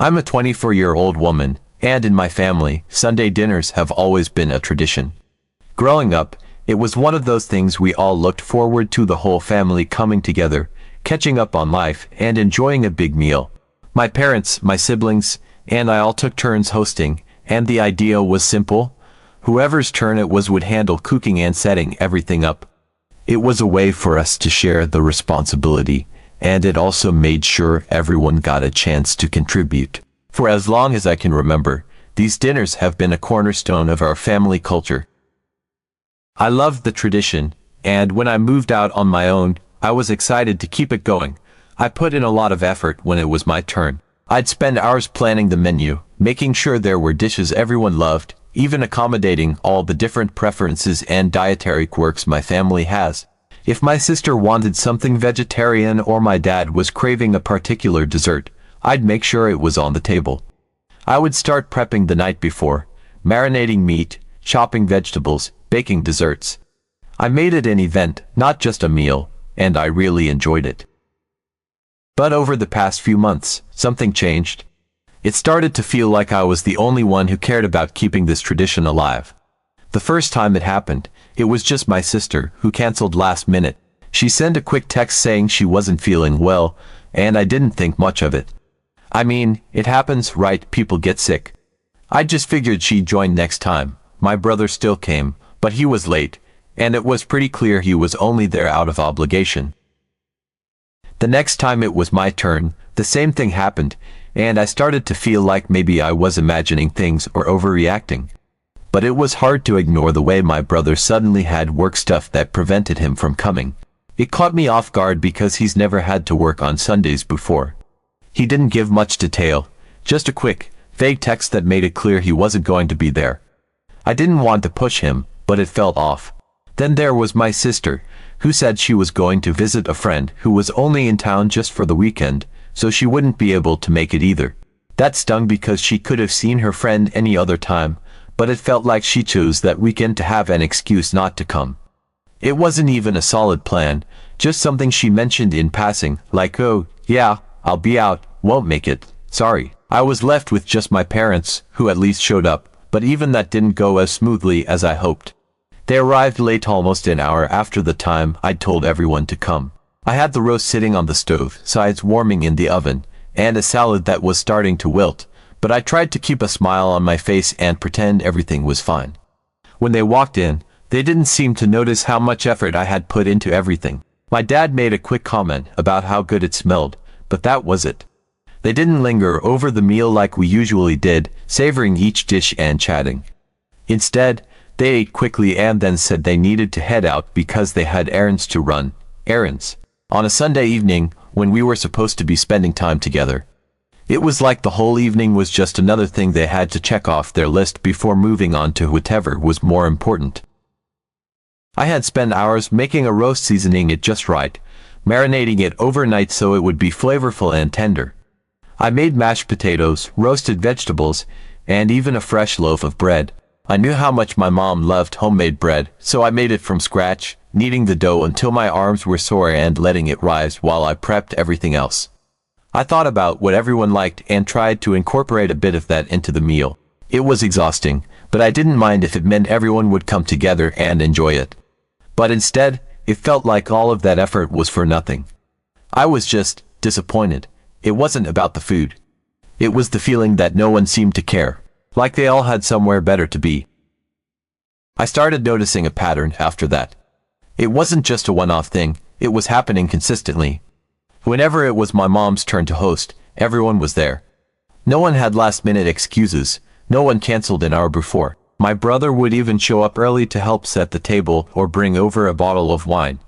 I'm a 24-year-old woman, and in my family, Sunday dinners have always been a tradition. Growing up, it was one of those things we all looked forward to, the whole family coming together, catching up on life, and enjoying a big meal. My parents, my siblings, and I all took turns hosting, and the idea was simple. Whoever's turn it was would handle cooking and setting everything up. It was a way for us to share the responsibility, and it also made sure everyone got a chance to contribute. For as long as I can remember, these dinners have been a cornerstone of our family culture. I loved the tradition, and when I moved out on my own, I was excited to keep it going. I put in a lot of effort when it was my turn. I'd spend hours planning the menu, making sure there were dishes everyone loved, even accommodating all the different preferences and dietary quirks my family has. If my sister wanted something vegetarian or my dad was craving a particular dessert, I'd make sure it was on the table. I would start prepping the night before, marinating meat, chopping vegetables, baking desserts. I made it an event, not just a meal, and I really enjoyed it. But over the past few months, something changed. It started to feel like I was the only one who cared about keeping this tradition alive. The first time it happened, it was just my sister, who canceled last minute. She sent a quick text saying she wasn't feeling well, and I didn't think much of it. I mean, it happens, right? People get sick. I just figured she'd join next time. My brother still came, but he was late, and it was pretty clear he was only there out of obligation. The next time it was my turn, the same thing happened, and I started to feel like maybe I was imagining things or overreacting. But it was hard to ignore the way my brother suddenly had work stuff that prevented him from coming. It caught me off guard because he's never had to work on Sundays before. He didn't give much detail, just a quick, vague text that made it clear he wasn't going to be there. I didn't want to push him, but it felt off. Then there was my sister, who said she was going to visit a friend who was only in town just for the weekend, so she wouldn't be able to make it either. That stung because she could have seen her friend any other time, but it felt like she chose that weekend to have an excuse not to come. It wasn't even a solid plan, just something she mentioned in passing, like, "Oh, yeah, I'll be out, won't make it, sorry." I was left with just my parents, who at least showed up, but even that didn't go as smoothly as I hoped. They arrived late, almost an hour after the time I'd told everyone to come. I had the roast sitting on the stove, sides warming in the oven, and a salad that was starting to wilt, but I tried to keep a smile on my face and pretend everything was fine. When they walked in, they didn't seem to notice how much effort I had put into everything. My dad made a quick comment about how good it smelled, but that was it. They didn't linger over the meal like we usually did, savoring each dish and chatting. Instead, they ate quickly and then said they needed to head out because they had errands to run. Errands. On a Sunday evening, when we were supposed to be spending time together. It was like the whole evening was just another thing they had to check off their list before moving on to whatever was more important. I had spent hours making a roast, seasoning it just right, marinating it overnight so it would be flavorful and tender. I made mashed potatoes, roasted vegetables, and even a fresh loaf of bread. I knew how much my mom loved homemade bread, so I made it from scratch, kneading the dough until my arms were sore and letting it rise while I prepped everything else. I thought about what everyone liked and tried to incorporate a bit of that into the meal. It was exhausting, but I didn't mind if it meant everyone would come together and enjoy it. But instead, it felt like all of that effort was for nothing. I was just disappointed. It wasn't about the food. It was the feeling that no one seemed to care, like they all had somewhere better to be. I started noticing a pattern after that. It wasn't just a one-off thing, it was happening consistently. Whenever it was my mom's turn to host, everyone was there. No one had last-minute excuses, no one canceled an hour before. My brother would even show up early to help set the table or bring over a bottle of wine.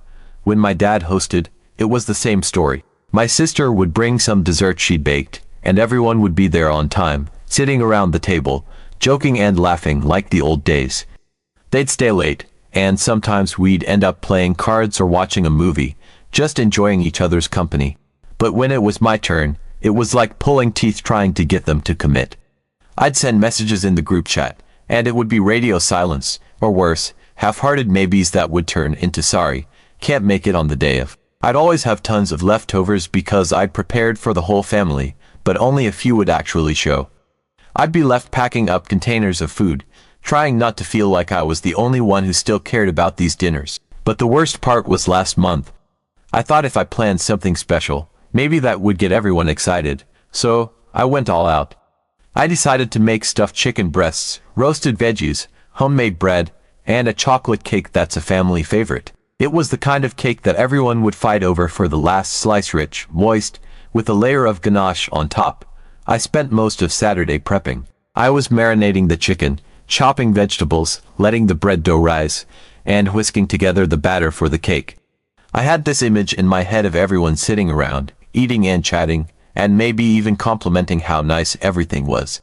When my dad hosted, it was the same story. My sister would bring some dessert she'd baked, and everyone would be there on time, sitting around the table, joking and laughing like the old days. They'd stay late, and sometimes we'd end up playing cards or watching a movie, just enjoying each other's company. But when it was my turn, it was like pulling teeth trying to get them to commit. I'd send messages in the group chat, and it would be radio silence, or worse, half-hearted maybes that would turn into sorry, can't make it on the day of. I'd always have tons of leftovers because I'd prepared for the whole family, but but only a few would actually show. I'd be left packing up containers of food, trying not to feel like I was the only one who still cared about these dinners. But the worst part was last month. I thought if I planned something special, maybe that would get everyone excited, so I went all out. I decided to make stuffed chicken breasts, roasted veggies, homemade bread, and a chocolate cake that's a family favorite. It was the kind of cake that everyone would fight over for the last slice, rich, moist, with a layer of ganache on top. I spent most of Saturday prepping. I was marinating the chicken, chopping vegetables, letting the bread dough rise, and whisking together the batter for the cake. I had this image in my head of everyone sitting around, eating and chatting, and maybe even complimenting how nice everything was.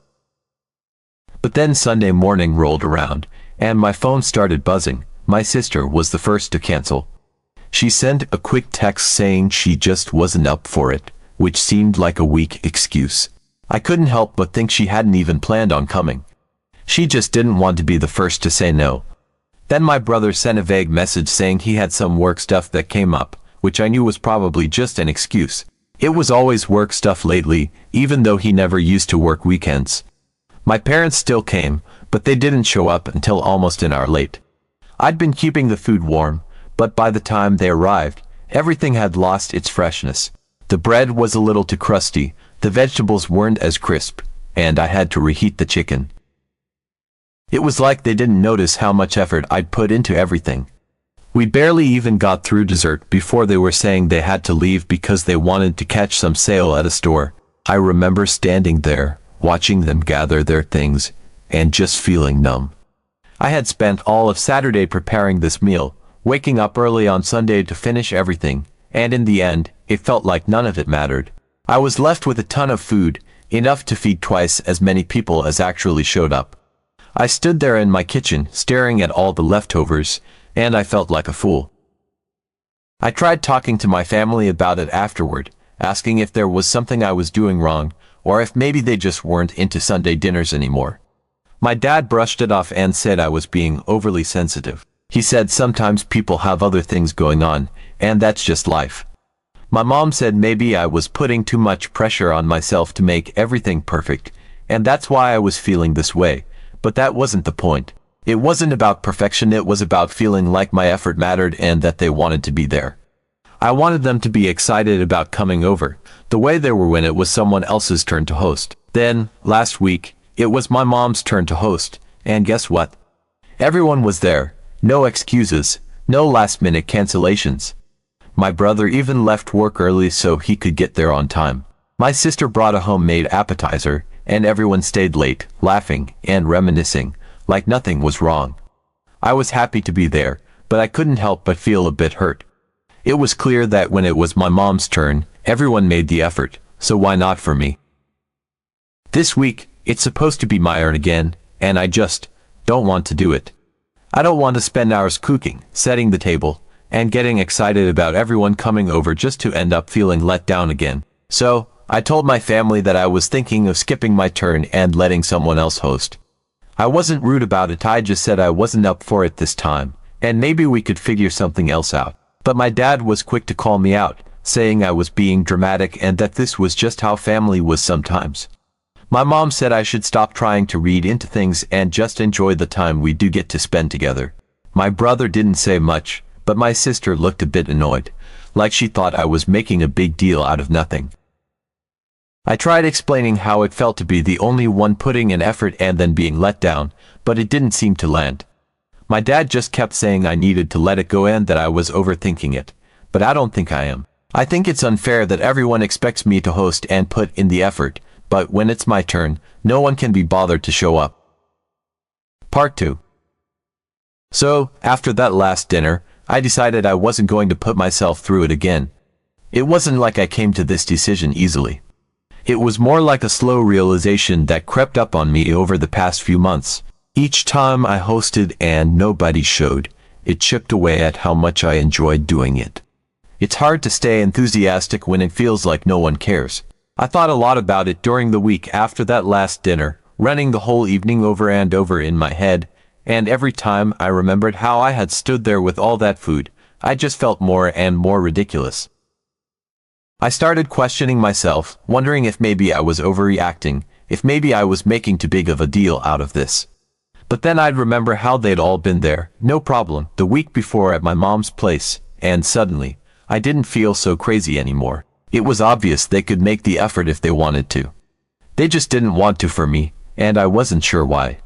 But then Sunday morning rolled around, and my phone started buzzing. My sister was the first to cancel. She sent a quick text saying she just wasn't up for it, which seemed like a weak excuse. I couldn't help but think she hadn't even planned on coming. She just didn't want to be the first to say no. Then my brother sent a vague message saying he had some work stuff that came up, which I knew was probably just an excuse. It was always work stuff lately, even though he never used to work weekends. My parents still came, but they didn't show up until almost an hour late. I'd been keeping the food warm, but by the time they arrived, everything had lost its freshness. The bread was a little too crusty, the vegetables weren't as crisp, and I had to reheat the chicken. It was like they didn't notice how much effort I'd put into everything. We barely even got through dessert before they were saying they had to leave because they wanted to catch some sale at a store. I remember standing there, watching them gather their things, and just feeling numb. I had spent all of Saturday preparing this meal, waking up early on Sunday to finish everything, and in the end, it felt like none of it mattered. I was left with a ton of food, enough to feed twice as many people as actually showed up. I stood there in my kitchen, staring at all the leftovers, and I felt like a fool. I tried talking to my family about it afterward, asking if there was something I was doing wrong, or if maybe they just weren't into Sunday dinners anymore. My dad brushed it off and said I was being overly sensitive. He said sometimes people have other things going on, and that's just life. My mom said maybe I was putting too much pressure on myself to make everything perfect, and that's why I was feeling this way, but that wasn't the point. It wasn't about perfection, it was about feeling like my effort mattered and that they wanted to be there. I wanted them to be excited about coming over, the way they were when it was someone else's turn to host. Then, last week, it was my mom's turn to host, and guess what? Everyone was there. No excuses, no last-minute cancellations. My brother even left work early so he could get there on time. My sister brought a homemade appetizer, and everyone stayed late, laughing and reminiscing, like nothing was wrong. I was happy to be there, but I couldn't help but feel a bit hurt. It was clear that when it was my mom's turn, everyone made the effort, so why not for me? This week, it's supposed to be my turn again, and I just don't want to do it. I don't want to spend hours cooking, setting the table, and getting excited about everyone coming over just to end up feeling let down again. So, I told my family that I was thinking of skipping my turn and letting someone else host. I wasn't rude about it, I just said I wasn't up for it this time, and maybe we could figure something else out. But my dad was quick to call me out, saying I was being dramatic and that this was just how family was sometimes. My mom said I should stop trying to read into things and just enjoy the time we do get to spend together. My brother didn't say much, but my sister looked a bit annoyed, like she thought I was making a big deal out of nothing. I tried explaining how it felt to be the only one putting in effort and then being let down, but it didn't seem to land. My dad just kept saying I needed to let it go and that I was overthinking it, but I don't think I am. I think it's unfair that everyone expects me to host and put in the effort, but when it's my turn, no one can be bothered to show up. Part 2. So, after that last dinner, I decided I wasn't going to put myself through it again. It wasn't like I came to this decision easily. It was more like a slow realization that crept up on me over the past few months. Each time I hosted and nobody showed, it chipped away at how much I enjoyed doing it. It's hard to stay enthusiastic when it feels like no one cares. I thought a lot about it during the week after that last dinner, running the whole evening over and over in my head, and every time I remembered how I had stood there with all that food, I just felt more and more ridiculous. I started questioning myself, wondering if maybe I was overreacting, if maybe I was making too big of a deal out of this. But then I'd remember how they'd all been there, no problem, the week before at my mom's place, and suddenly, I didn't feel so crazy anymore. It was obvious they could make the effort if they wanted to. They just didn't want to for me, and I wasn't sure why.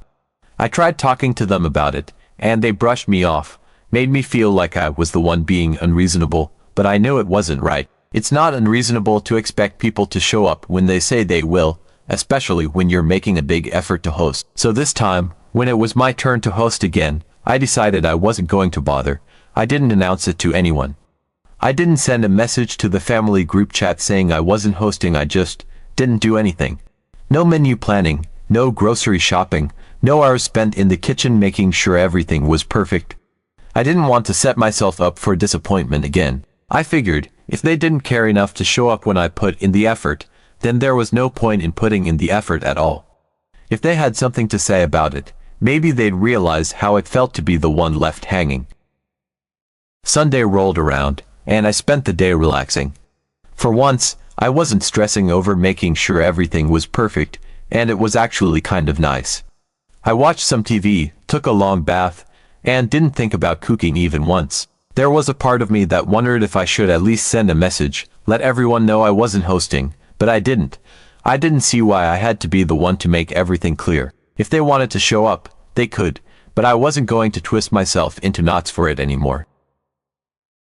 I tried talking to them about it, and they brushed me off, made me feel like I was the one being unreasonable, but I knew it wasn't right. It's not unreasonable to expect people to show up when they say they will, especially when you're making a big effort to host. So this time, when it was my turn to host again, I decided I wasn't going to bother. I didn't announce it to anyone. I didn't send a message to the family group chat saying I wasn't hosting. I just didn't do anything. No menu planning, no grocery shopping, no hours spent in the kitchen making sure everything was perfect. I didn't want to set myself up for disappointment again. I figured, if they didn't care enough to show up when I put in the effort, then there was no point in putting in the effort at all. If they had something to say about it, maybe they'd realize how it felt to be the one left hanging. Sunday rolled around, and I spent the day relaxing. For once, I wasn't stressing over making sure everything was perfect, and it was actually kind of nice. I watched some TV, took a long bath, and didn't think about cooking even once. There was a part of me that wondered if I should at least send a message, let everyone know I wasn't hosting, but I didn't. I didn't see why I had to be the one to make everything clear. If they wanted to show up, they could, but I wasn't going to twist myself into knots for it anymore.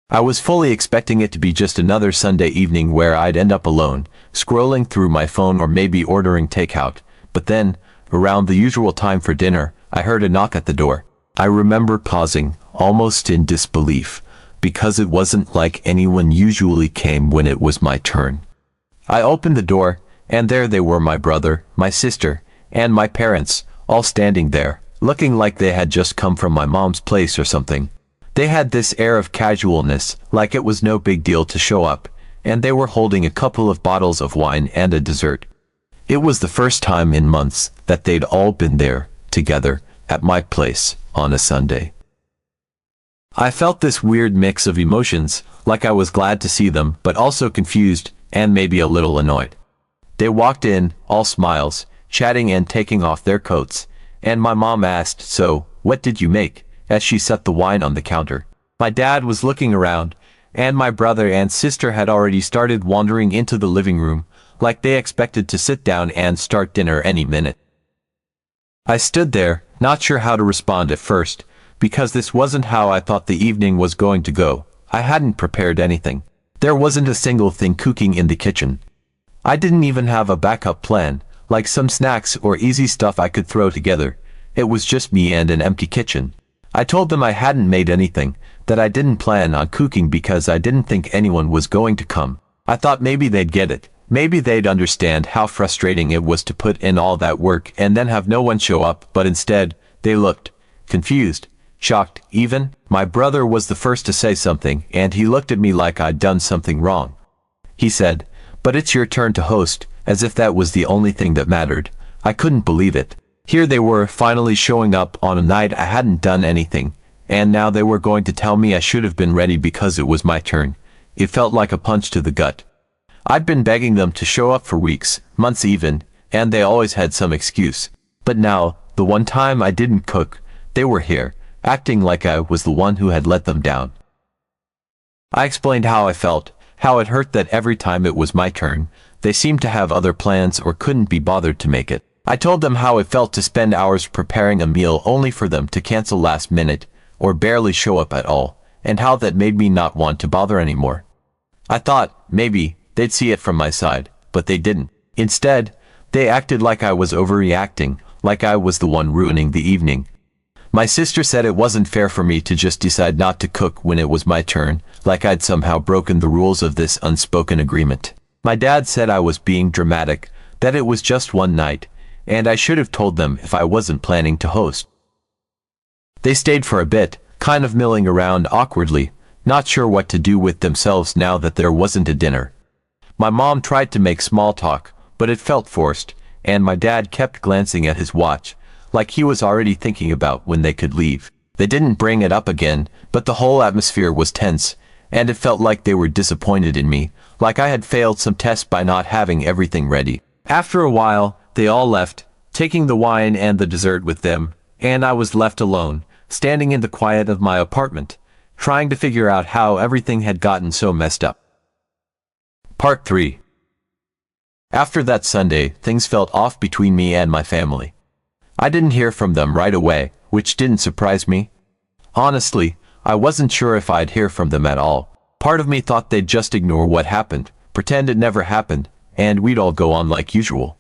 I was fully expecting it to be just another Sunday evening where I'd end up alone, scrolling through my phone or maybe ordering takeout, but then, around the usual time for dinner, I heard a knock at the door. I remember pausing, almost in disbelief, because it wasn't like anyone usually came when it was my turn. I opened the door, and there they were, my brother, my sister, and my parents, all standing there, looking like they had just come from my mom's place or something. They had this air of casualness, like it was no big deal to show up, and they were holding a couple of bottles of wine and a dessert. It was the first time in months that they'd all been there, together, at my place, on a Sunday. I felt this weird mix of emotions, like I was glad to see them, but also confused, and maybe a little annoyed. They walked in, all smiles, chatting and taking off their coats, and my mom asked, "So, what did you make?" as she set the wine on the counter. My dad was looking around, and my brother and sister had already started wandering into the living room, like they expected to sit down and start dinner any minute. I stood there, not sure how to respond at first, because this wasn't how I thought the evening was going to go. I hadn't prepared anything. There wasn't a single thing cooking in the kitchen. I didn't even have a backup plan, like some snacks or easy stuff I could throw together. It was just me and an empty kitchen. I told them I hadn't made anything, that I didn't plan on cooking because I didn't think anyone was going to come. I thought maybe they'd get it. Maybe they'd understand how frustrating it was to put in all that work and then have no one show up, but instead, they looked confused, shocked even. My brother was the first to say something, and he looked at me like I'd done something wrong. He said, "But it's your turn to host," as if that was the only thing that mattered. I couldn't believe it. Here they were, finally showing up on a night I hadn't done anything, and now they were going to tell me I should have been ready because it was my turn. It felt like a punch to the gut. I'd been begging them to show up for weeks, months even, and they always had some excuse. But now, the one time I didn't cook, they were here, acting like I was the one who had let them down. I explained how I felt, how it hurt that every time it was my turn, they seemed to have other plans or couldn't be bothered to make it. I told them how it felt to spend hours preparing a meal only for them to cancel last minute, or barely show up at all, and how that made me not want to bother anymore. I thought, maybe, they'd see it from my side, but they didn't. Instead, they acted like I was overreacting, like I was the one ruining the evening. My sister said it wasn't fair for me to just decide not to cook when it was my turn, like I'd somehow broken the rules of this unspoken agreement. My dad said I was being dramatic, that it was just one night, and I should have told them if I wasn't planning to host. They stayed for a bit, kind of milling around awkwardly, not sure what to do with themselves now that there wasn't a dinner. My mom tried to make small talk, but it felt forced, and my dad kept glancing at his watch, like he was already thinking about when they could leave. They didn't bring it up again, but the whole atmosphere was tense, and it felt like they were disappointed in me, like I had failed some test by not having everything ready. After a while, they all left, taking the wine and the dessert with them, and I was left alone, standing in the quiet of my apartment, trying to figure out how everything had gotten so messed up. Part 3. After that Sunday, things felt off between me and my family. I didn't hear from them right away, which didn't surprise me. Honestly, I wasn't sure if I'd hear from them at all. Part of me thought they'd just ignore what happened, pretend it never happened, and we'd all go on like usual.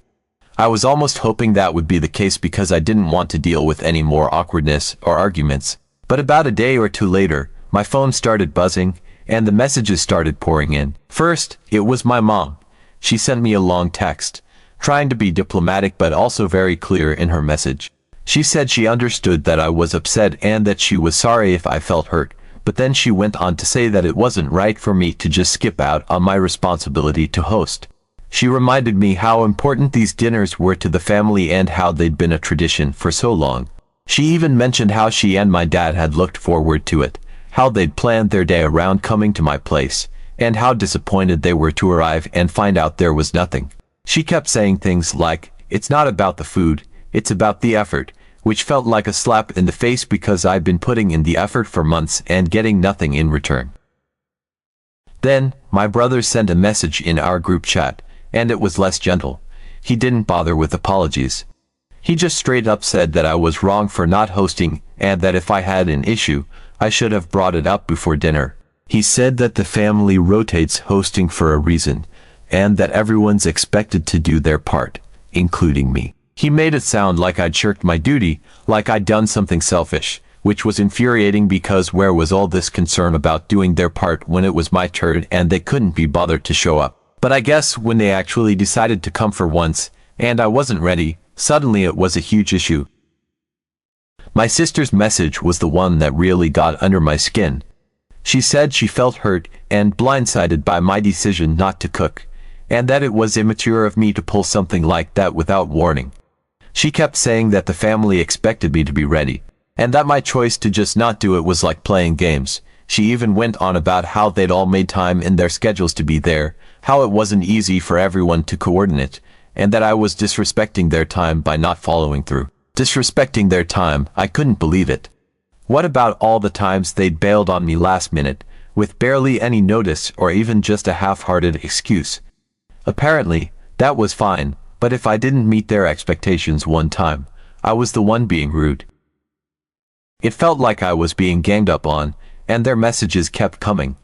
I was almost hoping that would be the case because I didn't want to deal with any more awkwardness or arguments. But about a day or two later, my phone started buzzing, and the messages started pouring in. First, it was my mom. She sent me a long text, trying to be diplomatic but also very clear in her message. She said she understood that I was upset and that she was sorry if I felt hurt, but then she went on to say that it wasn't right for me to just skip out on my responsibility to host. She reminded me how important these dinners were to the family and how they'd been a tradition for so long. She even mentioned how she and my dad had looked forward to it, how they'd planned their day around coming to my place, and how disappointed they were to arrive and find out there was nothing. She kept saying things like, "It's not about the food, it's about the effort," which felt like a slap in the face because I'd been putting in the effort for months and getting nothing in return. Then, my brother sent a message in our group chat, and it was less gentle. He didn't bother with apologies. He just straight up said that I was wrong for not hosting and that if I had an issue, I should have brought it up before dinner. He said that the family rotates hosting for a reason, and that everyone's expected to do their part, including me. He made it sound like I'd shirked my duty, like I'd done something selfish, which was infuriating because where was all this concern about doing their part when it was my turn and they couldn't be bothered to show up? But I guess when they actually decided to come for once, and I wasn't ready, suddenly it was a huge issue. My sister's message was the one that really got under my skin. She said she felt hurt and blindsided by my decision not to cook, and that it was immature of me to pull something like that without warning. She kept saying that the family expected me to be ready, and that my choice to just not do it was like playing games. She even went on about how they'd all made time in their schedules to be there, how it wasn't easy for everyone to coordinate, and that I was disrespecting their time by not following through. Disrespecting their time, I couldn't believe it. What about all the times they'd bailed on me last minute, with barely any notice or even just a half-hearted excuse? Apparently, that was fine, but if I didn't meet their expectations one time, I was the one being rude. It felt like I was being ganged up on, and their messages kept coming.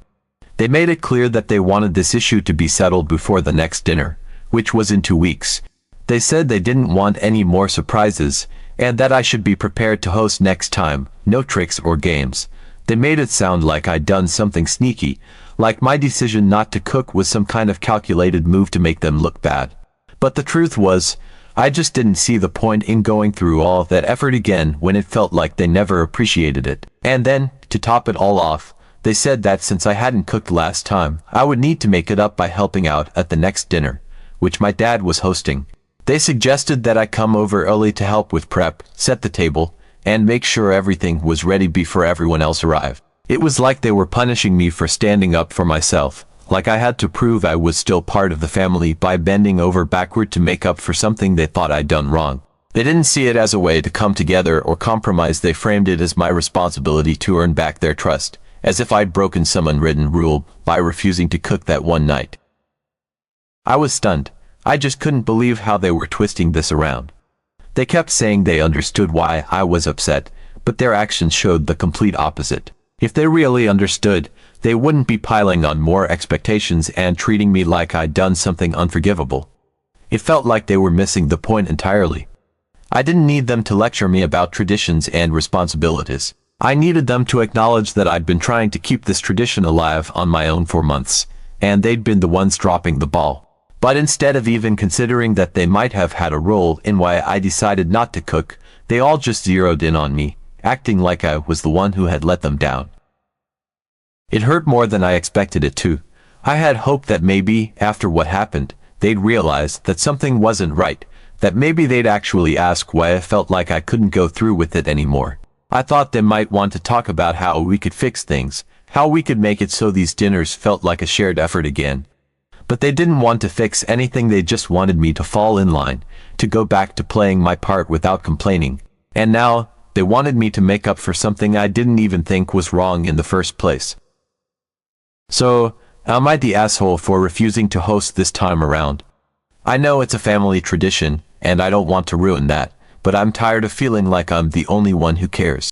They made it clear that they wanted this issue to be settled before the next dinner, which was in 2 weeks. They said they didn't want any more surprises, and that I should be prepared to host next time, no tricks or games. They made it sound like I'd done something sneaky, like my decision not to cook was some kind of calculated move to make them look bad. But the truth was, I just didn't see the point in going through all that effort again when it felt like they never appreciated it. And then, to top it all off, they said that since I hadn't cooked last time, I would need to make it up by helping out at the next dinner, which my dad was hosting. They suggested that I come over early to help with prep, set the table, and make sure everything was ready before everyone else arrived. It was like they were punishing me for standing up for myself, like I had to prove I was still part of the family by bending over backward to make up for something they thought I'd done wrong. They didn't see it as a way to come together or compromise. They framed it as my responsibility to earn back their trust, as if I'd broken some unwritten rule by refusing to cook that one night. I was stunned. I just couldn't believe how they were twisting this around. They kept saying they understood why I was upset, but their actions showed the complete opposite. If they really understood, they wouldn't be piling on more expectations and treating me like I'd done something unforgivable. It felt like they were missing the point entirely. I didn't need them to lecture me about traditions and responsibilities. I needed them to acknowledge that I'd been trying to keep this tradition alive on my own for months, and they'd been the ones dropping the ball. But instead of even considering that they might have had a role in why I decided not to cook, they all just zeroed in on me, acting like I was the one who had let them down. It hurt more than I expected it to. I had hoped that maybe, after what happened, they'd realize that something wasn't right, that maybe they'd actually ask why I felt like I couldn't go through with it anymore. I thought they might want to talk about how we could fix things, how we could make it so these dinners felt like a shared effort again. But they didn't want to fix anything, they just wanted me to fall in line, to go back to playing my part without complaining. And now, they wanted me to make up for something I didn't even think was wrong in the first place. So, am I the asshole for refusing to host this time around? I know it's a family tradition, and I don't want to ruin that, but I'm tired of feeling like I'm the only one who cares.